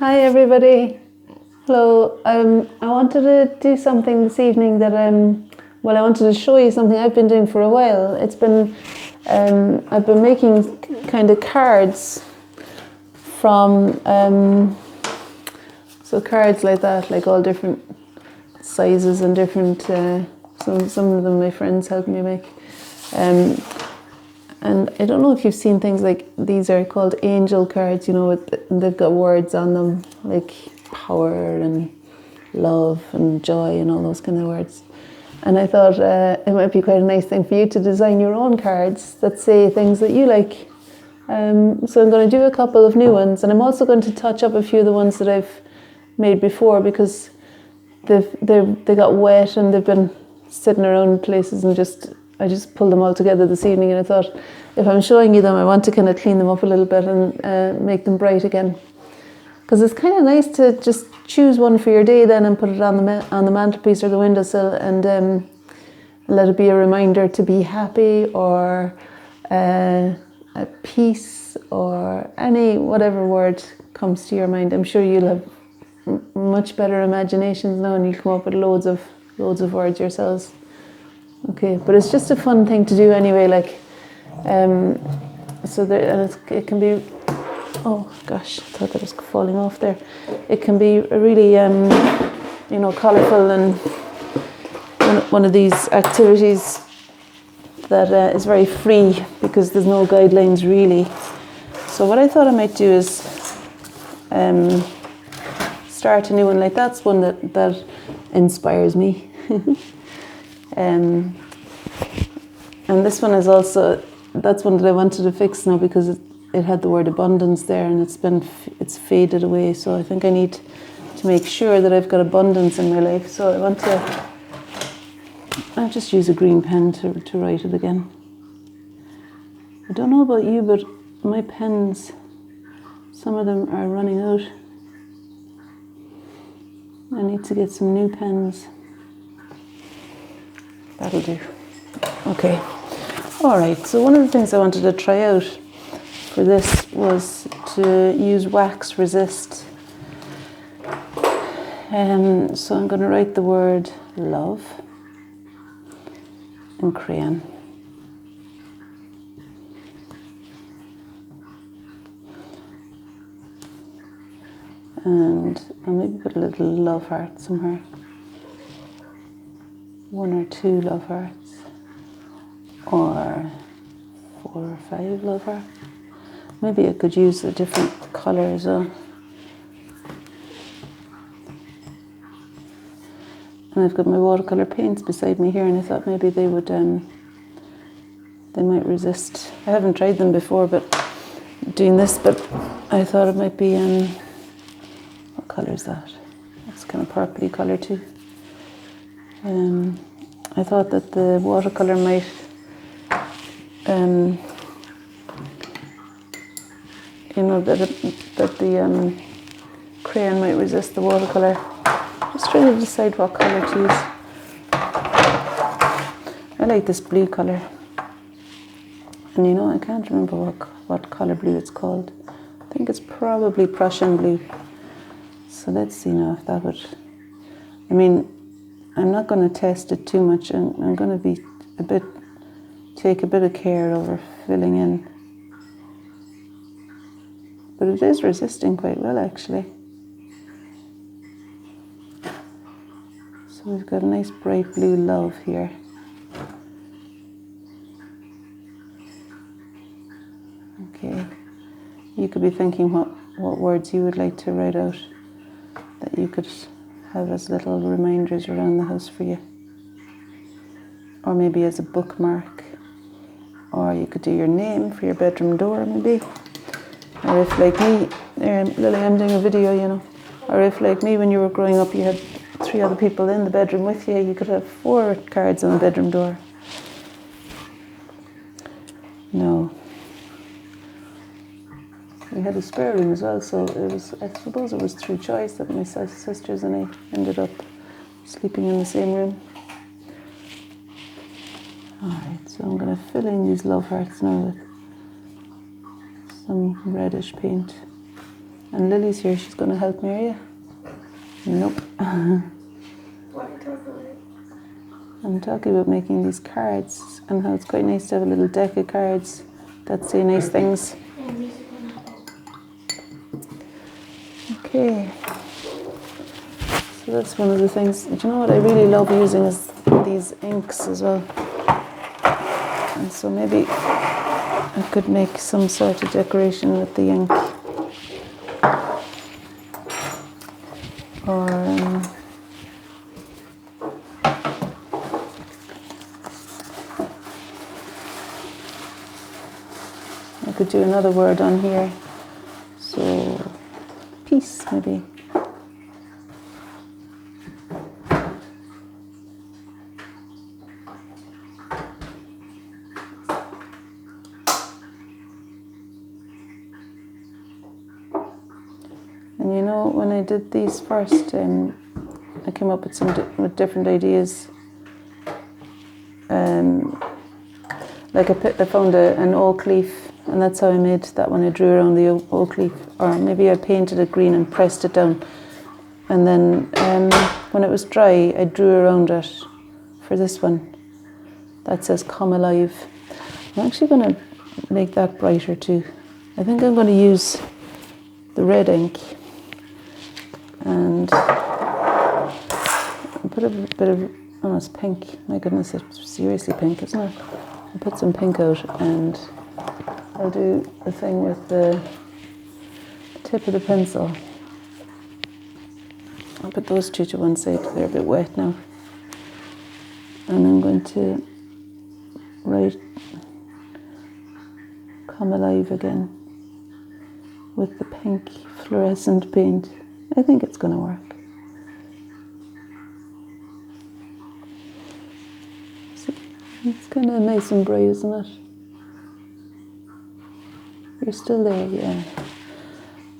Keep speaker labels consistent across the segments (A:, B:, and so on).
A: Hi everybody. Hello. I wanted to do something this evening that I wanted to show you something I've been doing for a while. It's been I've been making kind of cards from so cards like that, like all different sizes and different. Some of them my friends helped me make. And I don't know if you've seen things like these are called angel cards, you know, they've got words on them like power and love and joy and all those kind of words. And I thought it might be quite a nice thing for you to design your own cards that say things that you like. So I'm going to do a couple of new ones, and I'm also going to touch up a few of the ones that I've made before because they got wet and they've been sitting around places, and I just pulled them all together this evening, and I thought if I'm showing you them, I want to kind of clean them up a little bit and make them bright again. Because it's kind of nice to just choose one for your day then and put it on the mantelpiece or the windowsill, and let it be a reminder to be happy or at peace or whatever word comes to your mind. I'm sure you'll have much better imaginations now, and you'll come up with loads of words yourselves. Okay, but it's just a fun thing to do anyway, like, so there, and it can be, oh gosh, I thought that was falling off there. It can be a really, colourful, and one of these activities that is very free because there's no guidelines really. So what I thought I might do is start a new one. Like that's one that inspires me. And this one is also, that's one that I wanted to fix now because it had the word abundance there, and it's faded away. So I think I need to make sure that I've got abundance in my life. So I'll just use a green pen to write it again. I don't know about you, but my pens, some of them are running out. I need to get some new pens. That'll do. Okay. All right. So one of the things I wanted to try out for this was to use wax resist. So I'm going to write the word love in crayon. And I'll maybe put a little love heart somewhere. 1 or 2 love hearts, or 4 or 5 love hearts. Maybe I could use a different colour as well. And I've got my watercolour paints beside me here, and I thought maybe they would, they might resist. I haven't tried them before, but doing this, but I thought it might be, what colour is that? That's kind of purpley colour too. I thought that the watercolour might that the crayon might resist the watercolour. Just trying to decide what colour to use. I like this blue colour, and I can't remember what colour blue it's called. I think it's probably Prussian blue. So let's see now if that would, I'm not going to test it too much, and I'm going to take a bit of care over filling in. But it is resisting quite well, actually. So we've got a nice bright blue love here. Okay. You could be thinking what words you would like to write out that you could have as little reminders around the house for you. Or maybe as a bookmark. Or you could do your name for your bedroom door, maybe. Or if like me, Lily, I'm doing a video, Or if like me, when you were growing up, you had 3 other people in the bedroom with you, you could have 4 cards on the bedroom door. No. We had a spare room as well, so I suppose it was through choice that my sisters and I ended up sleeping in the same room. Alright, so I'm going to fill in these love hearts now with some reddish paint. And Lily's here, she's going to help me, are you? Nope.
B: What are you talking about?
A: I'm talking about making these cards and how it's quite nice to have a little deck of cards that say nice things. Okay. So that's one of the things. Do you know what I really love using is these inks as well. And so maybe I could make some sort of decoration with the ink. Or I could do another word on here. So peace maybe. And you know, when I did these first, I came up with some with different ideas. Like I found an oak leaf, and that's how I made that one. I drew around the oak leaf, or maybe I painted it green and pressed it down. And then when it was dry, I drew around it for this one. That says "Come Alive." I'm actually going to make that brighter too. I think I'm going to use the red ink and put a bit of, oh, it's pink. My goodness, it's seriously pink, isn't it? I'll put some pink out and I'll do the thing with the tip of the pencil. I'll put those two to one side, they're a bit wet now. And I'm going to write "Come Alive" again with the pink fluorescent paint. I think it's going to work. So it's kind of nice and bright, isn't it? You're still there, yeah.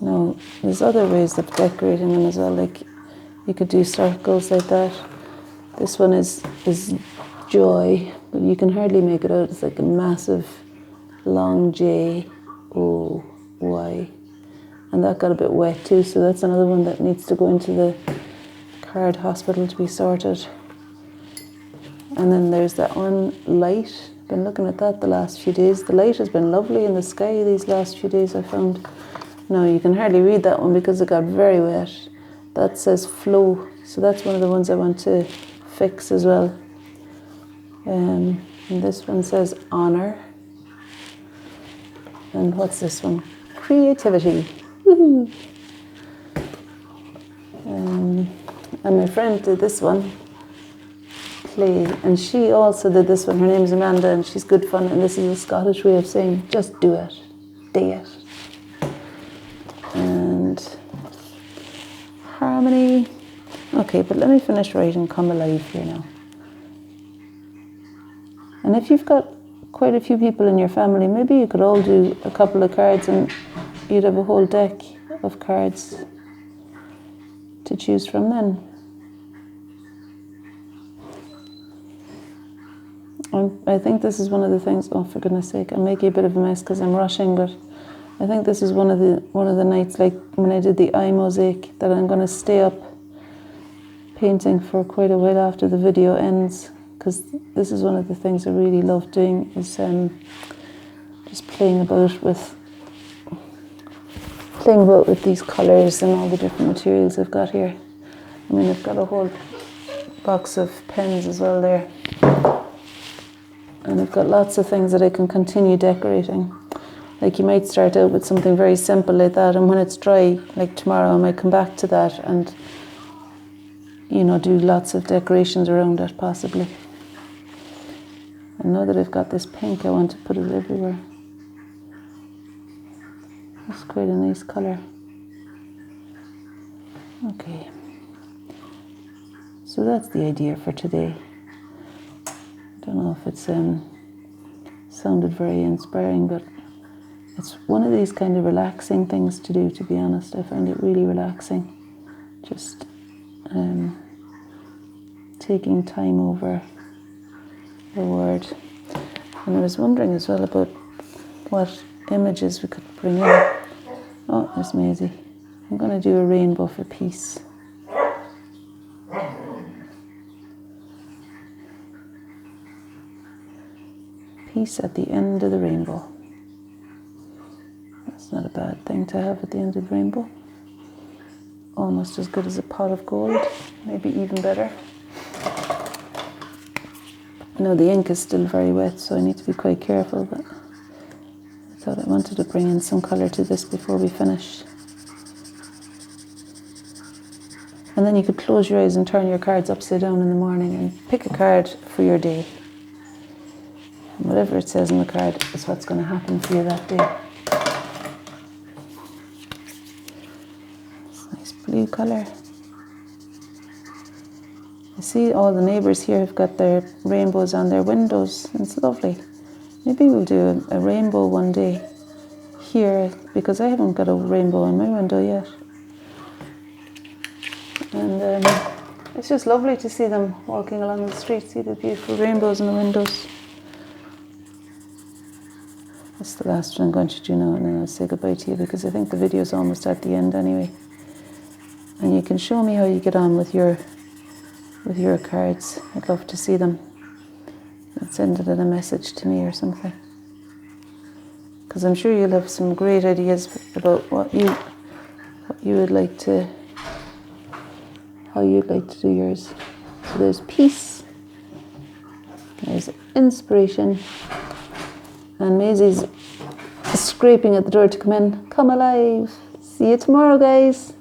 A: No, there's other ways of decorating them as well. Like you could do circles like that. This one is joy, but you can hardly make it out. It's like a massive long J-O-Y. And that got a bit wet too, so that's another one that needs to go into the card hospital to be sorted. And then there's that one light. Been looking at that the last few days. The light has been lovely in the sky these last few days, I found. No, you can hardly read that one because it got very wet. That says flow, so that's one of the ones I want to fix as well. And this one says honor. And what's this one? Creativity. Woohoo! And my friend did this one, play, and she also did this one. Her name's Amanda, and she's good fun. And this is a Scottish way of saying just do it, do it. And harmony. Okay, but let me finish writing "Come Alive" here now. And if you've got quite a few people in your family, maybe you could all do a couple of cards and you'd have a whole deck of cards to choose from then. I think this is one of the things, oh for goodness sake, I'm making a bit of a mess because I'm rushing, but I think this is one of the nights, like when I did the eye mosaic, that I'm going to stay up painting for quite a while after the video ends, because this is one of the things I really love doing, is just playing about with these colours and all the different materials I've got here. I mean, I've got a whole box of pens as well there. And I've got lots of things that I can continue decorating. Like you might start out with something very simple like that, and when it's dry, like tomorrow, I might come back to that and, you know, do lots of decorations around it possibly. And now that I've got this pink, I want to put it everywhere. It's quite a nice colour. Okay. So that's the idea for today. I don't know if it's sounded very inspiring, but it's one of these kind of relaxing things to do, to be honest. I find it really relaxing. Just taking time over a word. And I was wondering as well about what images we could bring in. Oh, there's Maisie. I'm going to do a rainbow for peace. Peace at the end of the rainbow. That's not a bad thing to have at the end of the rainbow. Almost as good as a pot of gold, maybe even better. No, the ink is still very wet, so I need to be quite careful, but I thought I wanted to bring in some colour to this before we finish. And then you could close your eyes and turn your cards upside down in the morning and pick a card for your day. And whatever it says on the card is what's going to happen for you that day. It's nice blue colour. I see all the neighbours here have got their rainbows on their windows. It's lovely. Maybe we'll do a rainbow one day here, because I haven't got a rainbow on my window yet. And it's just lovely to see them walking along the street, see the beautiful rainbows in the windows. That's the last one I'm going to do now, and then I'll say goodbye to you, because I think the video is almost at the end anyway. And you can show me how you get on with your cards. I'd love to see them. And send it in a message to me or something. Because I'm sure you'll have some great ideas about what you would like to, how you'd like to do yours. So there's peace, there's inspiration, and Maisie's scraping at the door to come in. Come alive. See you tomorrow, guys.